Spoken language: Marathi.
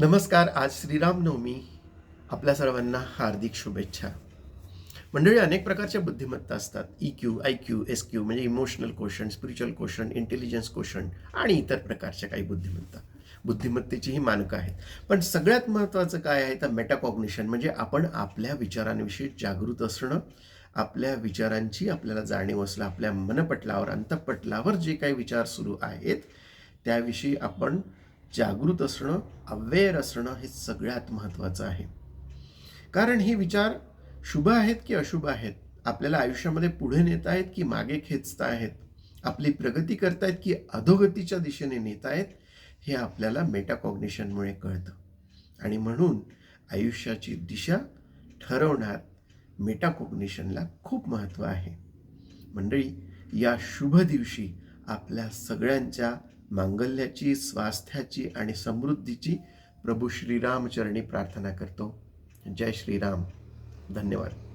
नमस्कार. आज श्रीरामनवमी. आपल्या सर्वांना हार्दिक शुभेच्छा. मंडळी, अनेक प्रकारच्या बुद्धिमत्ता असतात. EQ, IQ, SQ म्हणजे emotional quotient, spiritual quotient, intelligence quotient आणि इतर प्रकारच्या काही बुद्धिमत्ता. बुद्धिमत्तेचीही मानकं आहेत. पण सगळ्यात महत्त्वाचं काय आहे तर मेटाकॉग्निशन म्हणजे आपण आपल्या विचारांविषयी जागृत असणं, आपल्या विचारांची आपल्याला जाणीव असणं, आपल्या मनपटलावर, अंतःपटलावर जे काही विचार सुरू आहेत त्याविषयी आपण जागृत असणं, अवेअर असणं हे सगळ्यात महत्त्वाचं आहे. कारण हे विचार शुभ आहेत की अशुभ आहेत, आपल्याला आयुष्यामध्ये पुढे नेत आहेत की मागे खेचत आहेत, आपली प्रगती करतायत की अधोगतीच्या दिशेने नेत आहेत, हे आपल्याला मेटाकॉग्निशनमुळे कळतं. आणि म्हणून आयुष्याची दिशा ठरवण्यात मेटाकॉग्निशनला खूप महत्त्व आहे. मंडळी, या शुभ दिवशी आपल्या सगळ्यांच्या मांगल्याची, स्वास्थ्याची आणि समृद्धीची प्रभू श्रीराम चरणी प्रार्थना करतो. जय श्रीराम. धन्यवाद.